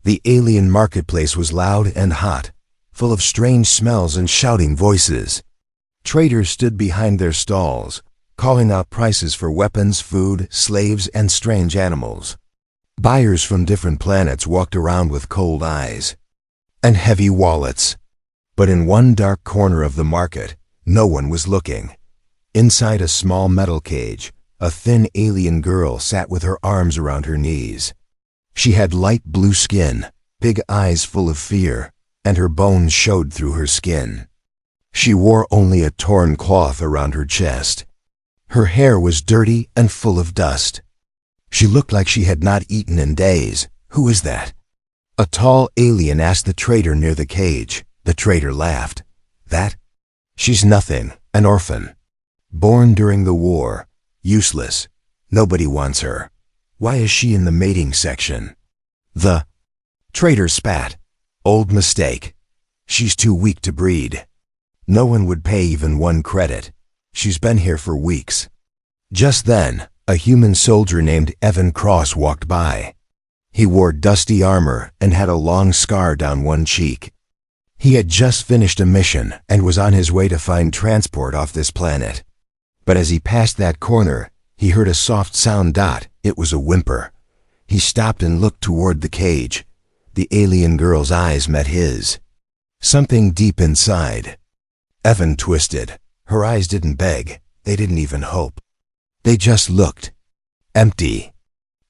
The alien marketplace was loud and hot, full of strange smells and shouting voices. Traders stood behind their stalls, calling out prices for weapons, food, slaves, and strange animals. Buyers from different planets walked around with cold eyes and heavy wallets. But in one dark corner of the market, no one was looking. Inside a small metal cage, a thin alien girl sat with her arms around her knees. She had light blue skin, big eyes full of fear, and her bones showed through her skin. She wore only a torn cloth around her chest. Her hair was dirty and full of dust. She looked like she had not eaten in days. "Who is that?" A tall alien asked the trader near the cage. The trader laughed. "That? She's nothing, an orphan. Born during the war. Useless. Nobody wants her. Why is she in the mating section?" The trader spat. "Old mistake. She's too weak to breed. No one would pay even 1 credit. She's been here for weeks." Just then, a human soldier named Evan Cross walked by. He wore dusty armor and had a long scar down one cheek. He had just finished a mission and was on his way to find transport off this planet. But as he passed that corner, he heard a soft sound. It was a whimper. He stopped and looked toward the cage. The alien girl's eyes met his. Something deep inside. Evan twisted. Her eyes didn't beg. They didn't even hope. They just looked. Empty.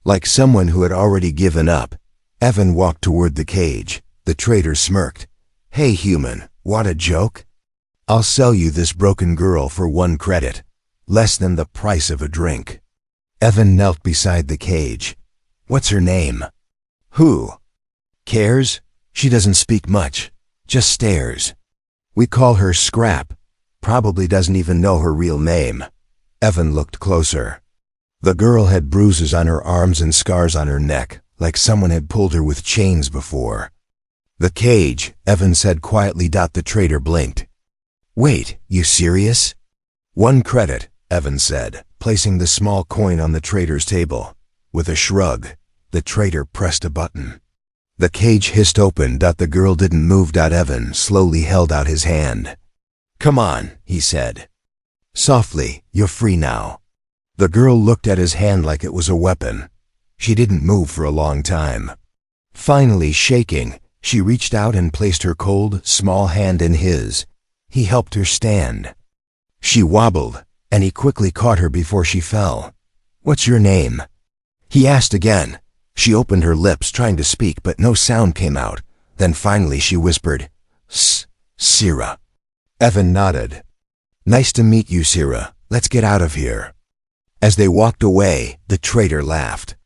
Like someone who had already given up. Evan walked toward the cage. The trader smirked. "Hey human, want a joke? I'll sell you this broken girl for 1 credit. Less than the price of a drink." Evan knelt beside the cage. "What's her name?" "Who cares? She doesn't speak much. Just stares. We call her Scrap. Probably doesn't even know her real name." Evan looked closer. The girl had bruises on her arms and scars on her neck, like someone had pulled her with chains before. "The cage," Evan said quietly. The trader blinked. "Wait, you serious?" 1 credit, Evan said, placing the small coin on the trader's table. With a shrug, the trader pressed a button. The cage hissed open. The girl didn't move. Evan slowly held out his hand. "Come on," he said. Softly, "You're free now." The girl looked at his hand like it was a weapon. She didn't move for a long time. Finally, shaking, she reached out and placed her cold, small hand in his. He helped her stand. She wobbled, and he quickly caught her before she fell. "What's your name?" he asked again. She opened her lips, trying to speak, but no sound came out. Then finally she whispered, "Sira." Evan nodded. "Nice to meet you, Sira. Let's get out of here." As they walked away, the trader laughed.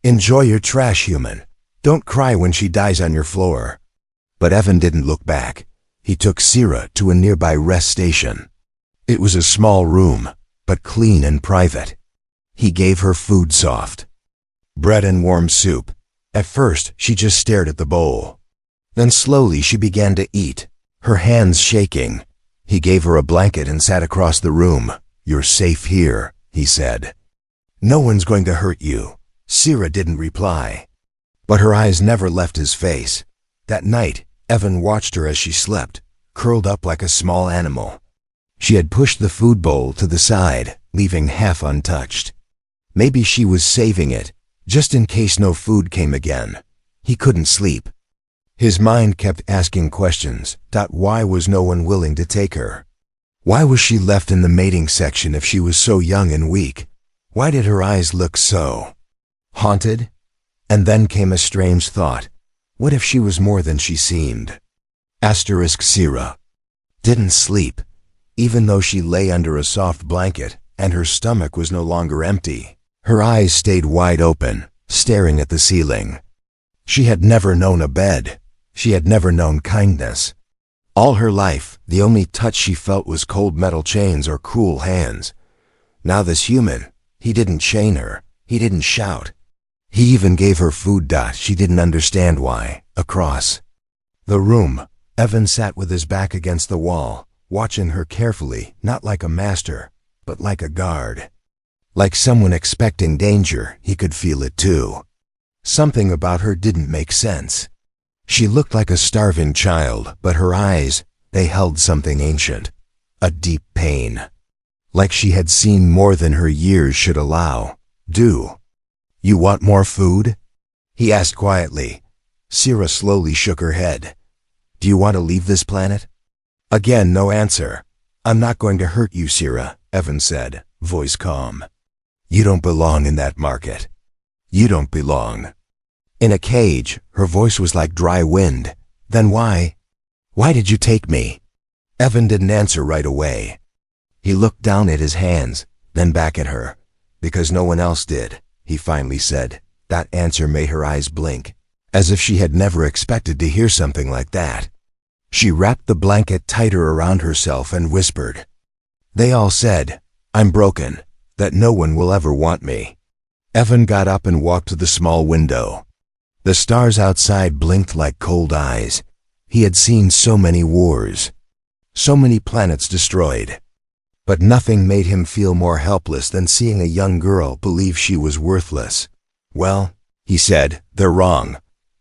"Enjoy your trash, human. Don't cry when she dies on your floor." But Evan didn't look back. He took Sira to a nearby rest station. It was a small room, but clean and private. He gave her food, soft bread and warm soup. At first, she just stared at the bowl. Then slowly she began to eat, her hands shaking. He gave her a blanket and sat across the room. "You're safe here," he said. "No one's going to hurt you." Sira didn't reply, but her eyes never left his face. That night, Evan watched her as she slept, curled up like a small animal. She had pushed the food bowl to the side, leaving half untouched. Maybe she was saving it, just in case no food came again. He couldn't sleep. His mind kept asking questions. Why was no one willing to take her? Why was she left in the mating section if she was so young and weak? Why did her eyes look so haunted? And then came a strange thought. What if she was more than she seemed? Sira didn't sleep, even though she lay under a soft blanket and her stomach was no longer empty. Her eyes stayed wide open, staring at the ceiling. She had never known a bed. She had never known kindness. All her life, the only touch she felt was cold metal chains or cool hands. Now this human, he didn't chain her. He didn't shout. He even gave her food. She didn't understand why. Across the room, Evan sat with his back against the wall, watching her carefully, not like a master, but like a guard. Like someone expecting danger. He could feel it too. Something about her didn't make sense. She looked like a starving child, but her eyes, they held something ancient. A deep pain. Like she had seen more than her years should allow. You want more food? He asked quietly. Sierra slowly shook her head. Do you want to leave this planet? Again, no answer. I'm not going to hurt you, Sierra, Evan said, voice calm. You don't belong in that market. You don't belong. In a cage, her voice was like dry wind. Then why? Why did you take me? Evan didn't answer right away. He looked down at his hands, then back at her. Because no one else did, he finally said. That answer made her eyes blink, as if she had never expected to hear something like that. She wrapped the blanket tighter around herself and whispered. They all said, I'm broken, that no one will ever want me. Evan got up and walked to the small window. The stars outside blinked like cold eyes. He had seen so many wars, so many planets destroyed. But nothing made him feel more helpless than seeing a young girl believe she was worthless. Well, he said, they're wrong.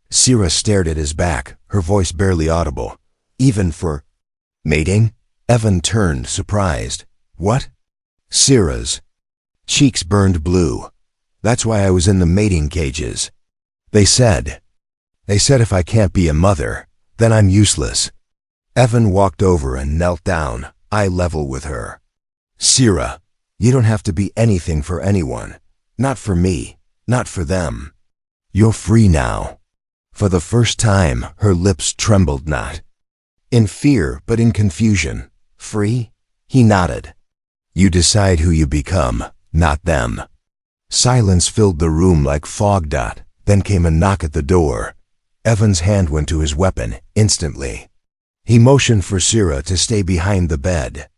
Sierra stared at his back, her voice barely audible. Even for mating? Evan turned, surprised. What? Sierra's cheeks burned blue. That's why I was in the mating cages. They said if I can't be a mother, then I'm useless. Evan walked over and knelt down, eye level with her. Sierra, you don't have to be anything for anyone. Not for me, not for them. You're free now. For the first time, her lips trembled not. In fear, but in confusion. Free? He nodded. You decide who you become, not them. Silence filled the room like fog. Then came a knock at the door. Evan's hand went to his weapon, instantly. He motioned for Sierra to stay behind the bed.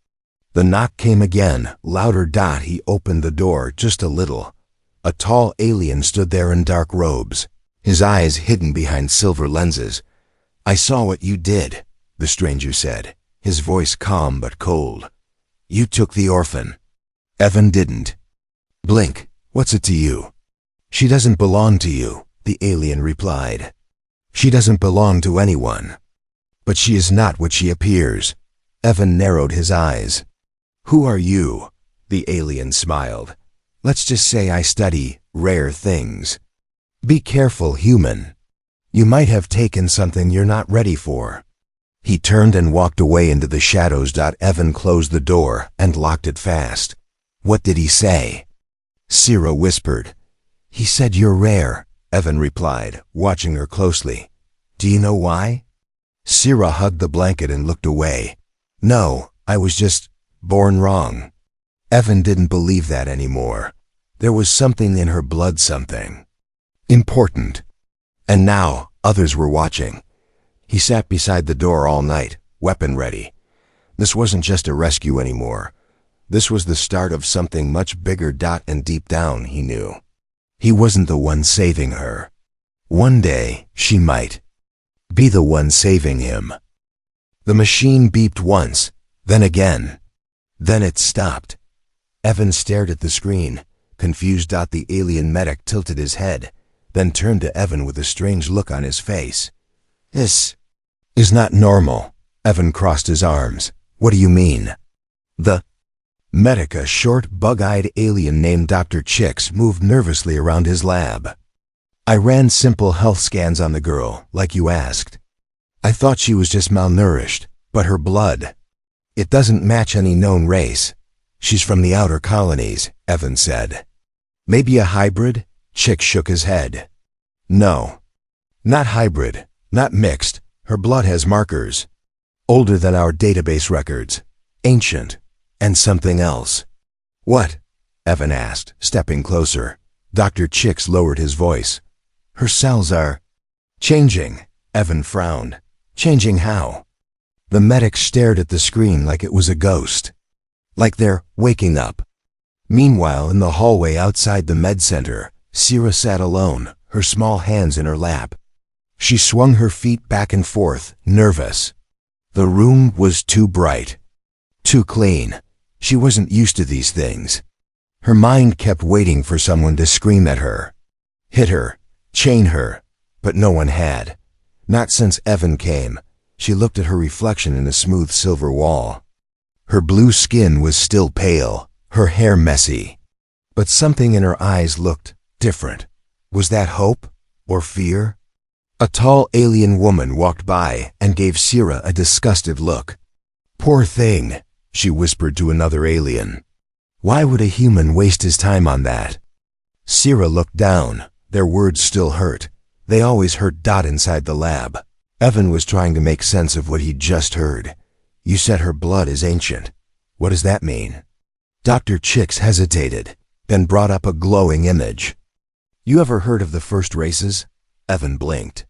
The knock came again, louder. He opened the door just a little. A tall alien stood there in dark robes, his eyes hidden behind silver lenses. I saw what you did, the stranger said, his voice calm but cold. You took the orphan. Evan didn't. Blink, what's it to you? She doesn't belong to you, the alien replied. She doesn't belong to anyone. But she is not what she appears. Evan narrowed his eyes. Who are you? The alien smiled. Let's just say I study rare things. Be careful, human. You might have taken something you're not ready for. He turned and walked away into the shadows. Evan closed the door and locked it fast. What did he say? Sierra whispered. He said you're rare, Evan replied, watching her closely. Do you know why? Sierra hugged the blanket and looked away. No, I was just born wrong. Evan didn't believe that anymore. There was something in her blood, something important. And now, others were watching. He sat beside the door all night, weapon ready. This wasn't just a rescue anymore. This was the start of something much bigger. And deep down, he knew. He wasn't the one saving her. One day, she might be the one saving him. The machine beeped once, then again. Then it stopped. Evan stared at the screen, confused. The alien medic tilted his head, then turned to Evan with a strange look on his face. This is not normal. Evan crossed his arms. What do you mean? The medic, a short, bug-eyed alien named Dr. Chicks, moved nervously around his lab. I ran simple health scans on the girl, like you asked. I thought she was just malnourished, but her blood, it doesn't match any known race. She's from the outer colonies, Evan said. Maybe a hybrid? Chick shook his head. No. Not hybrid, not mixed. Her blood has markers. Older than our database records. Ancient. And something else. What? Evan asked, stepping closer. Dr. Chicks lowered his voice. Her cells are changing. Evan frowned. Changing how? The medic stared at the screen like it was a ghost. Like they're waking up. Meanwhile, in the hallway outside the med center, Sierra sat alone, her small hands in her lap. She swung her feet back and forth, nervous. The room was too bright. Too clean. She wasn't used to these things. Her mind kept waiting for someone to scream at her. Hit her. chain her, but no one had. Not since Evan came. She looked at her reflection in the smooth silver wall. Her blue skin was still pale, her hair messy. But something in her eyes looked different. Was that hope or fear? A tall alien woman walked by and gave Sierra a disgusted look. "Poor thing," she whispered to another alien. "Why would a human waste his time on that?" Sierra looked down. Their words still hurt. They always hurt. Inside the lab, Evan was trying to make sense of what he'd just heard. "You said her blood is ancient. What does that mean?" Dr. Chicks hesitated, then brought up a glowing image. "You ever heard of the first races?" Evan blinked.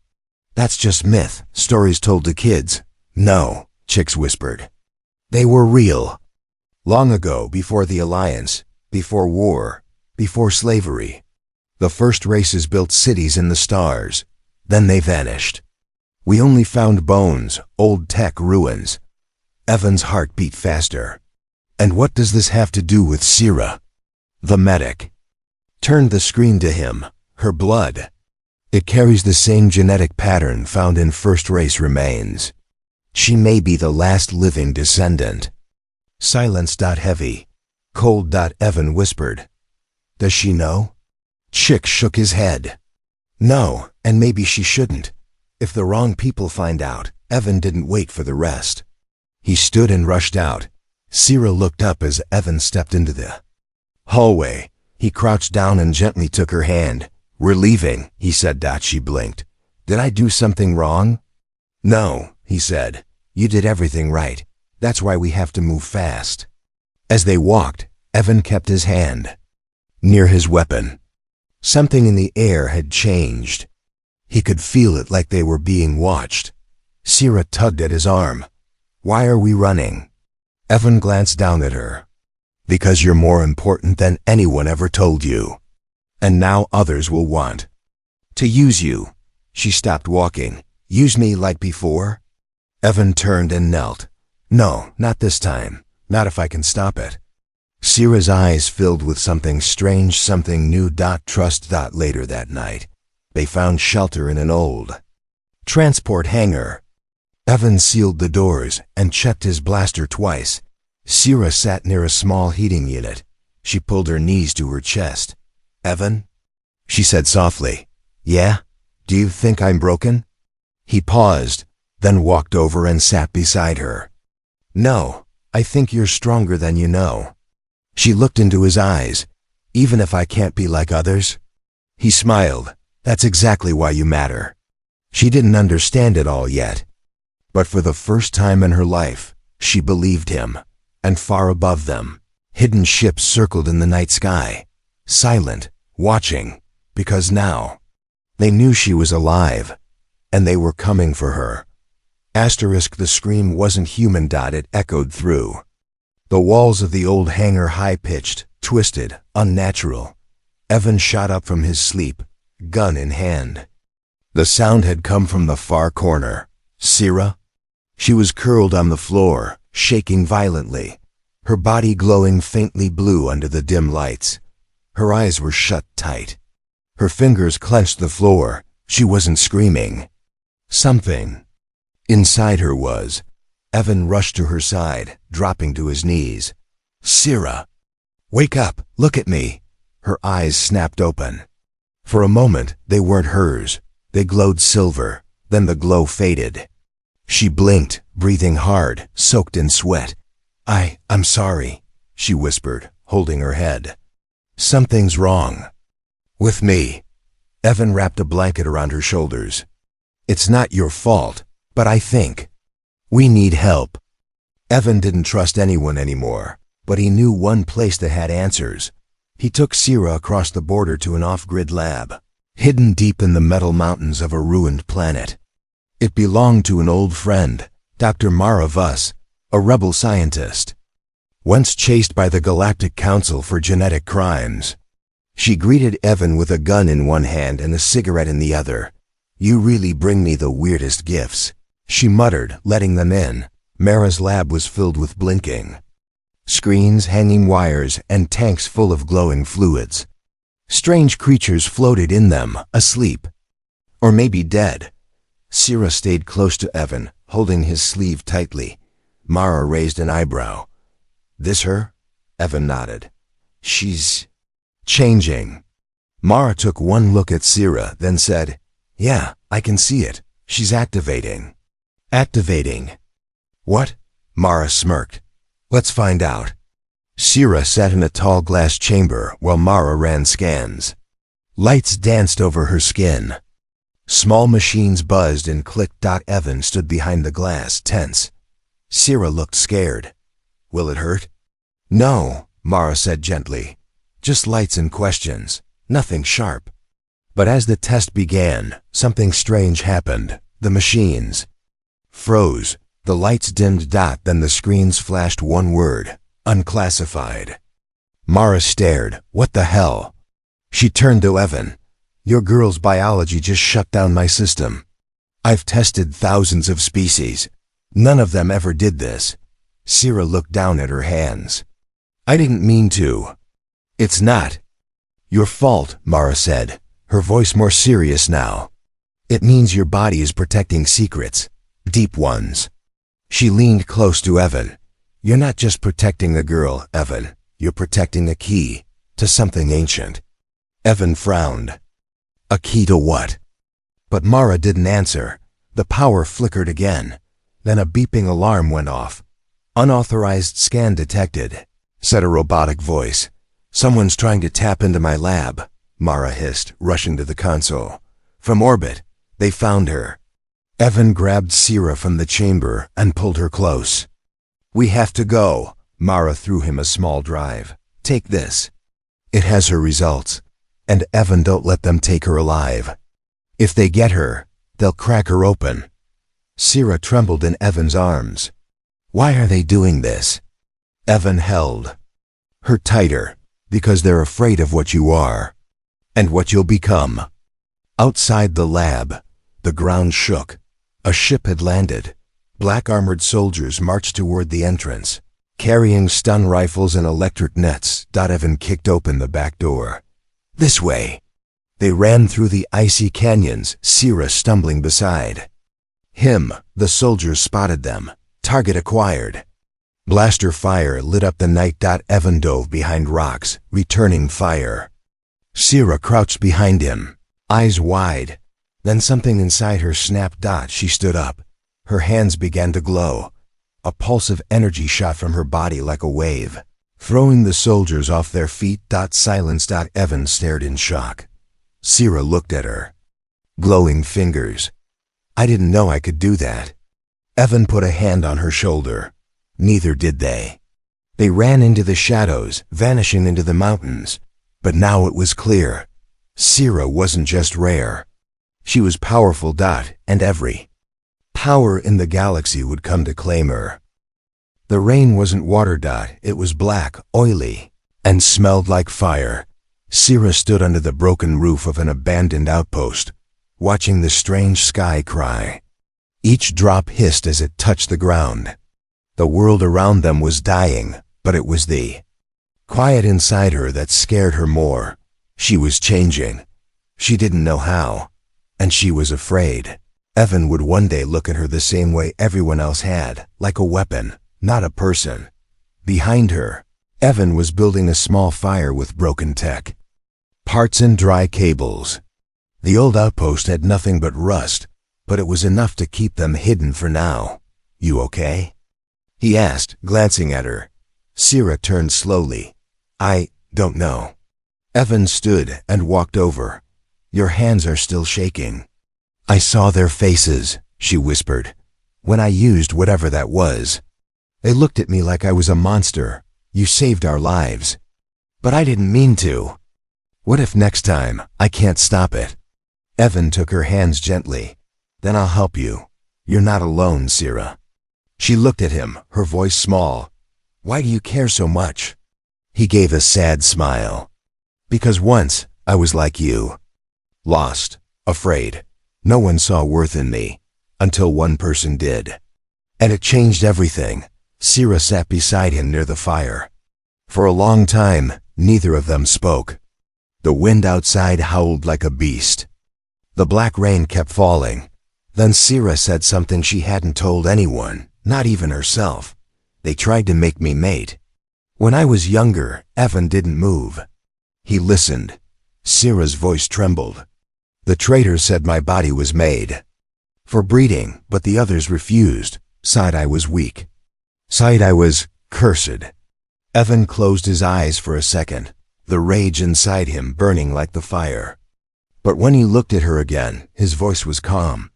"That's just myth, stories told to kids." "No," Chicks whispered. "They were real. Long ago, before the Alliance, before war, before slavery. The first races built cities in the stars. Then they vanished. We only found bones, old tech ruins." Evan's heart beat faster. "And what does this have to do with Sierra?" The medic turned the screen to him. "Her blood. It carries the same genetic pattern found in first-race remains. She may be the last living descendant." Silence. Heavy. Cold. Evan whispered. "Does she know?" Chick shook his head. "No, and maybe she shouldn't. If the wrong people find out." Evan didn't wait for the rest. He stood and rushed out. Sierra looked up as Evan stepped into the hallway. He crouched down and gently took her hand. "We're leaving," he said. She blinked. "Did I do something wrong?" "No," he said. "You did everything right. That's why we have to move fast." As they walked, Evan kept his hand near his weapon. Something in the air had changed. He could feel it, like they were being watched. Sierra tugged at his arm. "Why are we running?" Evan glanced down at her. "Because you're more important than anyone ever told you. And now others will want to use you." She stopped walking. "Use me like before?" Evan turned and knelt. "No, not this time. Not if I can stop it." Sierra's eyes filled with something strange, something new. Trust. Later that night, they found shelter in an old transport hangar. Evan sealed the doors and checked his blaster twice. Sierra sat near a small heating unit. She pulled her knees to her chest. "Evan?" she said softly. "Yeah? Do you think I'm broken?" He paused, then walked over and sat beside her. "No, I think you're stronger than you know." She looked into his eyes. "Even if I can't be like others?" He smiled. "That's exactly why you matter." She didn't understand it all yet. But for the first time in her life, she believed him. And far above them, hidden ships circled in the night sky, silent, watching, because now they knew she was alive, and they were coming for her. The scream wasn't human. It echoed through the walls of the old hangar, high-pitched, twisted, unnatural. Evan shot up from his sleep, gun in hand. The sound had come from the far corner. Sierra? She was curled on the floor, shaking violently, her body glowing faintly blue under the dim lights. Her eyes were shut tight. Her fingers clenched the floor. She wasn't screaming. Something inside her was. Evan rushed to her side, dropping to his knees. "Sierra! Wake up! Look at me!" Her eyes snapped open. For a moment, they weren't hers. They glowed silver, then the glow faded. She blinked, breathing hard, soaked in sweat. I'm sorry," she whispered, holding her head. "Something's wrong with me." Evan wrapped a blanket around her shoulders. "It's not your fault, but I think we need help." Evan didn't trust anyone anymore, but he knew one place that had answers. He took Sierra across the border to an off-grid lab, hidden deep in the metal mountains of a ruined planet. It belonged to an old friend, Dr. Mara Vuss, a rebel scientist, once chased by the Galactic Council for genetic crimes. She greeted Evan with a gun in one hand and a cigarette in the other. "You really bring me the weirdest gifts," she muttered, letting them in. Mara's lab was filled with blinking screens, hanging wires, and tanks full of glowing fluids. Strange creatures floated in them, asleep. Or maybe dead. Sira stayed close to Evan, holding his sleeve tightly. Mara raised an eyebrow. This her? Evan nodded. She's changing. Mara took one look at Sira, then said, Yeah, I can see it. She's activating. Activating. What? Mara smirked. Let's find out. Sira sat in a tall glass chamber while Mara ran scans. Lights danced over her skin. Small machines buzzed and clicked. Evan stood behind the glass, tense. Sira looked scared. Will it hurt? No, Mara said gently. Just lights and questions. Nothing sharp. But as the test began, something strange happened. The machines froze. The lights dimmed. Then the screens flashed one word. Unclassified. Mara stared. What the hell? She turned to Evan. Your girl's biology just shut down my system. I've tested thousands of species. None of them ever did this. Sira looked down at her hands. I didn't mean to. It's not your fault, Mara said, her voice more serious now. It means your body is protecting secrets, deep ones. She leaned close to Evan. You're not just protecting a girl, Evan. You're protecting a key to something ancient. Evan frowned. A key to what? But Mara didn't answer. The power flickered again. Then a beeping alarm went off. Unauthorized scan detected, said a robotic voice. Someone's trying to tap into my lab, Mara hissed, rushing to the console. From orbit, they found her. Evan grabbed Sira from the chamber and pulled her close. We have to go. Mara threw him a small drive. Take this. It has her results. And Evan, don't let them take her alive. If they get her, they'll crack her open. Sira trembled in Evan's arms. Why are they doing this? Evan held her tighter, because they're afraid of what you are, and what you'll become. Outside the lab, the ground shook. A ship had landed. Black armored soldiers marched toward the entrance, carrying stun rifles and electric nets. Evan kicked open the back door. This way. They ran through the icy canyons, Sira stumbling beside him. The soldiers spotted them. Target acquired. Blaster fire lit up the night. Evan dove behind rocks, returning fire. Sira crouched behind him, eyes wide. Then something inside her snapped. She stood up. Her hands began to glow. A pulse of energy shot from her body like a wave, throwing the soldiers off their feet. Silence. Evan stared in shock. Sira looked at her. Glowing fingers. I didn't know I could do that. Evan put a hand on her shoulder. Neither did they. They ran into the shadows, vanishing into the mountains. But now it was clear. Sira wasn't just rare. She was powerful. And every power in the galaxy would come to claim her. The rain wasn't water. It was black, oily, and smelled like fire. Sira stood under the broken roof of an abandoned outpost, watching the strange sky cry. Each drop hissed as it touched the ground. The world around them was dying, but it was the quiet inside her that scared her more. She was changing. She didn't know how, and she was afraid. Evan would one day look at her the same way everyone else had, like a weapon, not a person. Behind her, Evan was building a small fire with broken tech, parts and dry cables. The old outpost had nothing but rust, but it was enough to keep them hidden for now. You okay? He asked, glancing at her. Sira turned slowly. I don't know. Evan stood and walked over. Your hands are still shaking. I saw their faces, she whispered, when I used whatever that was. They looked at me like I was a monster. You saved our lives. But I didn't mean to. What if next time I can't stop it? Evan took her hands gently. Then I'll help you. You're not alone, Sira. She looked at him, her voice small. Why do you care so much? He gave a sad smile. Because once I was like you. Lost, afraid. No one saw worth in me, until one person did. And it changed everything. Sira sat beside him near the fire. For a long time, neither of them spoke. The wind outside howled like a beast. The black rain kept falling. Then Sira said something she hadn't told anyone, not even herself. They tried to make me mate. When I was younger, Evan didn't move. He listened. Sira's voice trembled. The traders said my body was made for breeding, but the others refused, said I was weak. Said I was cursed. Evan closed his eyes for a second, the rage inside him burning like the fire. But when he looked at her again, his voice was calm.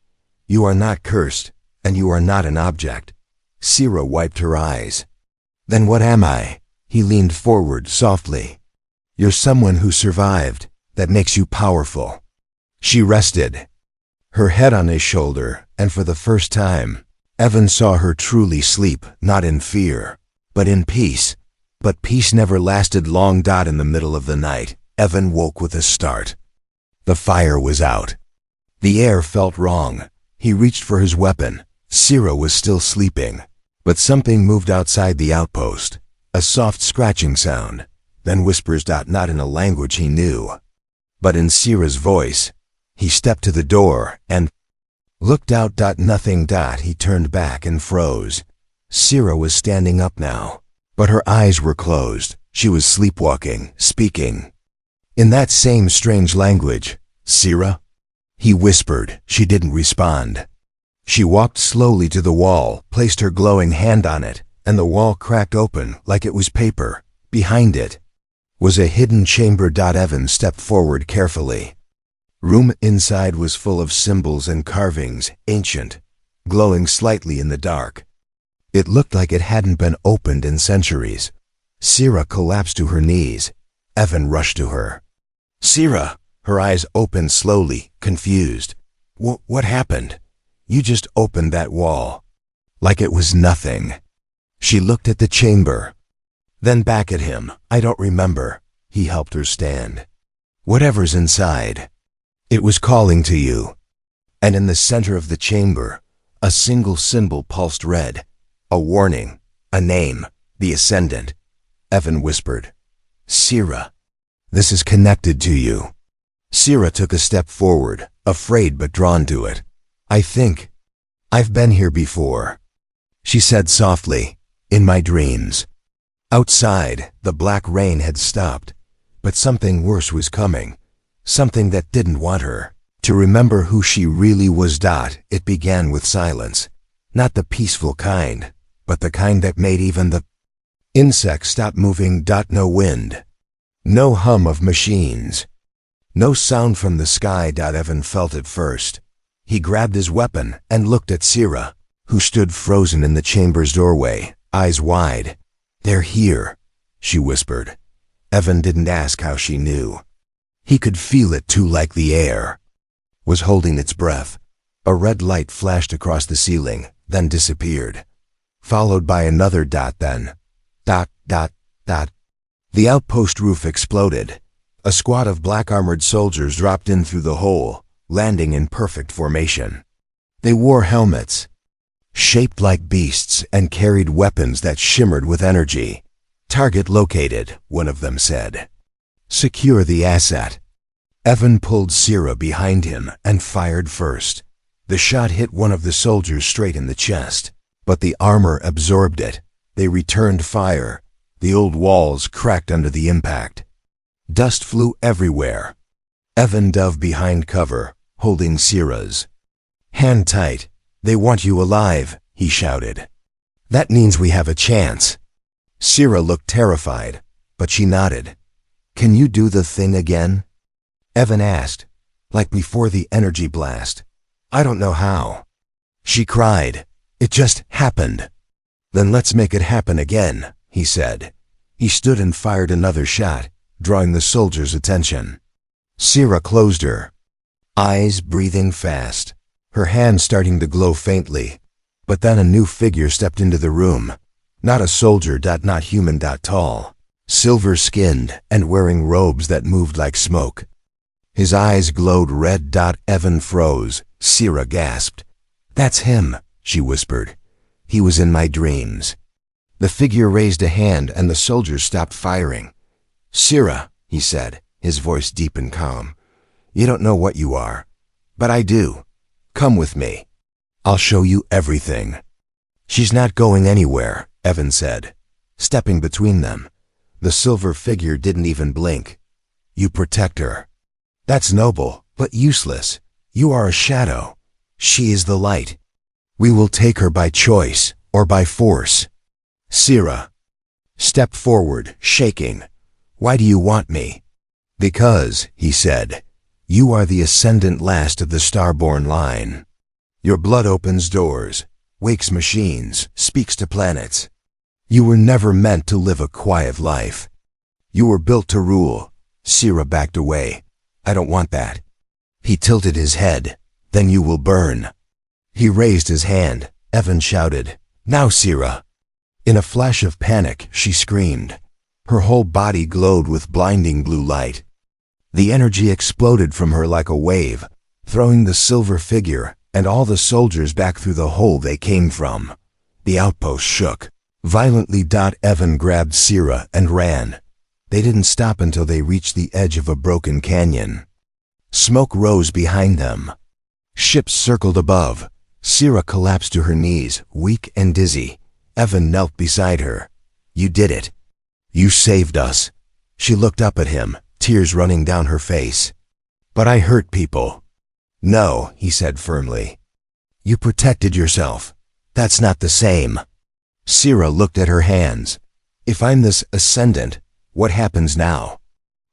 You are not cursed, and you are not an object. Sira wiped her eyes. Then what am I? He leaned forward softly. You're someone who survived. That makes you powerful. She rested, her head on his shoulder, and for the first time, Evan saw her truly sleep, not in fear, but in peace. But peace never lasted long. In the middle of the night, Evan woke with a start. The fire was out. The air felt wrong. He reached for his weapon. Sira was still sleeping, but something moved outside the outpost. A soft scratching sound, then whispers. Not in a language he knew, but in Sira's voice. He stepped to the door and looked out. Nothing. He turned back and froze. Sira was standing up now, but her eyes were closed. She was sleepwalking, speaking in that same strange language. Sira? He whispered. She didn't respond. She walked slowly to the wall, placed her glowing hand on it, and the wall cracked open like it was paper. Behind it was a hidden chamber. Evan stepped forward carefully. Room inside was full of symbols and carvings, ancient, glowing slightly in the dark. It looked like it hadn't been opened in centuries. Sira collapsed to her knees. Evan rushed to her. Sira! Her eyes opened slowly, confused. What happened? You just opened that wall. Like it was nothing. She looked at the chamber, then back at him. I don't remember. He helped her stand. Whatever's inside, it was calling to you. And in the center of the chamber, a single symbol pulsed red. A warning, a name, the Ascendant. Evan whispered. Sira, this is connected to you. Sira took a step forward, afraid but drawn to it. I think I've been here before, she said softly, in my dreams. Outside, the black rain had stopped, but something worse was coming, something that didn't want her to remember who she really was. It began with silence, not the peaceful kind, but the kind that made even the insects stop moving. No wind, no hum of machines, no sound from the sky. Evan felt it first. He grabbed his weapon and looked at Sira, who stood frozen in the chamber's doorway, eyes wide. They're here, she whispered. Evan didn't ask how she knew. He could feel it too, like the air was holding its breath. A red light flashed across the ceiling, then disappeared, followed by another. Then, the outpost roof exploded. A squad of black-armored soldiers dropped in through the hole, landing in perfect formation. They wore helmets, shaped like beasts, and carried weapons that shimmered with energy. Target located, one of them said. Secure the asset. Evan pulled Sira behind him and fired first. The shot hit one of the soldiers straight in the chest, but the armor absorbed it. They returned fire. The old walls cracked under the impact. Dust flew everywhere. Evan dove behind cover, holding Sira's hand tight. They want you alive, he shouted. That means we have a chance. Sira looked terrified, but she nodded. Can you do the thing again? Evan asked, like before the energy blast. I don't know how. She cried. It just happened. Then let's make it happen again, he said. He stood and fired another shot, drawing the soldiers' attention. Sira closed her eyes, breathing fast, her hand starting to glow faintly. But then a new figure stepped into the room. Not a soldier. Not human. Tall, silver-skinned, and wearing robes that moved like smoke. His eyes glowed red. Evan froze. Sira gasped. That's him, she whispered. He was in my dreams. The figure raised a hand and the soldiers stopped firing. Sira, he said, his voice deep and calm. "You don't know what you are, but I do. Come with me. I'll show you everything." "She's not going anywhere," Evan said, stepping between them. The silver figure didn't even blink. "You protect her. That's noble, but useless. You are a shadow. She is the light. We will take her by choice or by force." Sira stepped forward, shaking. "Why do you want me?" "Because," he said, "you are the ascendant last of the starborn line. Your blood opens doors, wakes machines, speaks to planets. You were never meant to live a quiet life. You were built to rule." Sira backed away. "I don't want that." He tilted his head. "Then you will burn." He raised his hand. Evan shouted, "Now, Sira!" In a flash of panic, she screamed. Her whole body glowed with blinding blue light. The energy exploded from her like a wave, throwing the silver figure and all the soldiers back through the hole they came from. The outpost shook violently. Evan grabbed Sira and ran. They didn't stop until they reached the edge of a broken canyon. Smoke rose behind them. Ships circled above. Sira collapsed to her knees, weak and dizzy. Evan knelt beside her. "You did it. You saved us." She looked up at him, tears running down her face. "But I hurt people." "No," he said firmly. "You protected yourself. That's not the same." Sira looked at her hands. "If I'm this ascendant, what happens now?"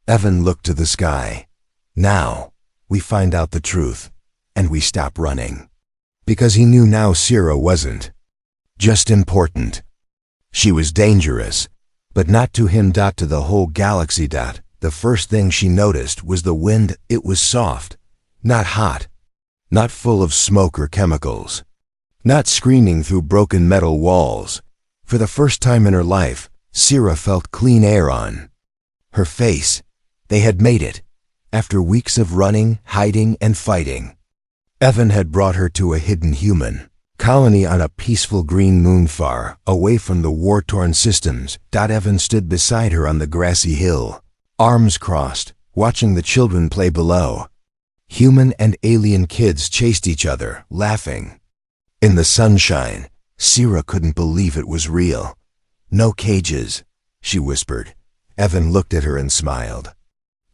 Evan looked to the sky. "Now, we find out the truth, and we stop running." Because he knew now Sira wasn't just important. She was dangerous, but not to him. To the whole galaxy. The first thing she noticed was the wind. It was soft, not hot, not full of smoke or chemicals, not screaming through broken metal walls. For the first time in her life, Sira felt clean air on her face. They had made it, after weeks of running, hiding, and fighting. Evan had brought her to a hidden human colony on a peaceful green moon far away from the war-torn systems. Evan stood beside her on the grassy hill, arms crossed, watching the children play below. Human and alien kids chased each other, laughing. In the sunshine, Sira couldn't believe it was real. "No cages," she whispered. Evan looked at her and smiled.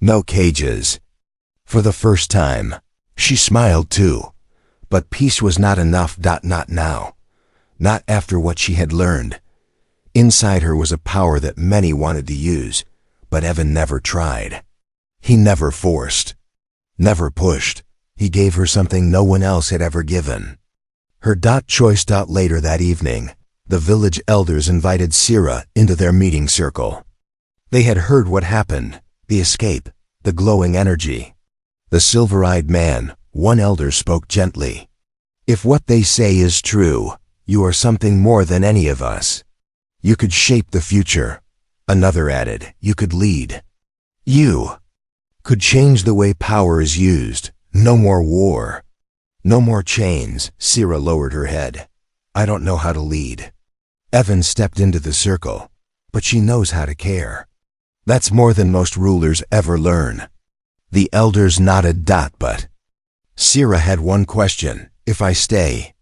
"No cages." For the first time, she smiled too. But peace was not enough. Not now. Not after what she had learned. Inside her was a power that many wanted to use, but Evan never tried. He never forced, never pushed. He gave her something no one else had ever given. Her choice. Later that evening, the village elders invited Sira into their meeting circle. They had heard what happened, the escape, the glowing energy. The silver-eyed man, one elder, spoke gently. "If what they say is true, you are something more than any of us. You could shape the future." Another added, "You could lead. You could change the way power is used. No more war. No more chains." Sira lowered her head. "I don't know how to lead." Evan stepped into the circle. "But she knows how to care. That's more than most rulers ever learn." The elders nodded. But Sira had one question. "If I stay,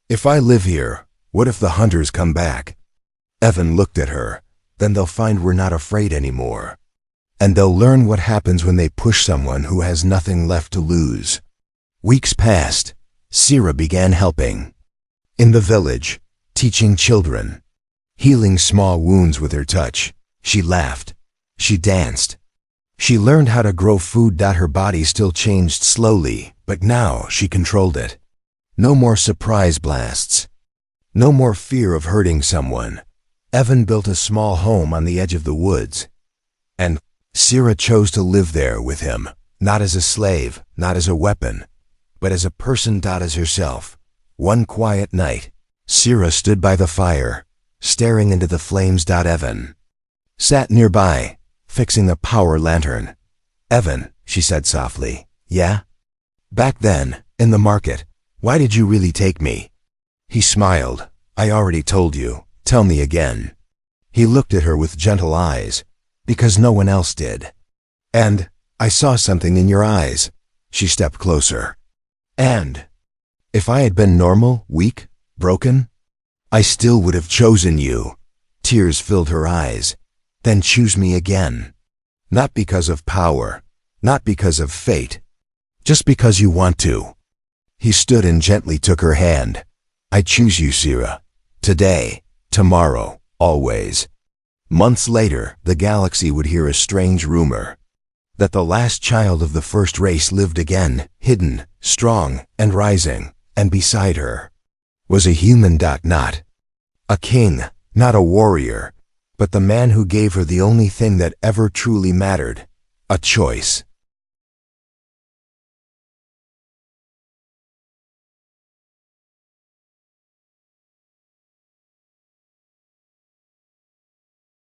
if I live here, what if the hunters come back?" Evan looked at her. "Then they'll find we're not afraid anymore. And they'll learn what happens when they push someone who has nothing left to lose." Weeks passed. Sira began helping. In the village, teaching children, healing small wounds with her touch. She laughed. She danced. She learned how to grow food. Her body still changed slowly, but now she controlled it. No more surprise blasts. No more fear of hurting someone. Evan built a small home on the edge of the woods. And Sira chose to live there with him, not as a slave, not as a weapon, but as a person. As herself. One quiet night, Sira stood by the fire, staring into the flames. Evan sat nearby, fixing a power lantern. "Evan," she said softly. "Yeah?" "Back then, in the market, why did you really take me?" He smiled. "I already told you. Tell me again." He looked at her with gentle eyes. "Because no one else did." "And I saw something in your eyes. She stepped closer. And if I had been normal, weak, broken, I still would have chosen you. Tears filled her eyes. Then choose me again. Not because of power, not because of fate, just because you want to. He stood and gently took her hand. I choose you, Sira. Today, tomorrow, always. Months later, the galaxy would hear a strange rumor. That the last child of the first race lived again, hidden, strong, and rising, and beside her was a human. Not a king, not a warrior, but the man who gave her the only thing that ever truly mattered, a choice.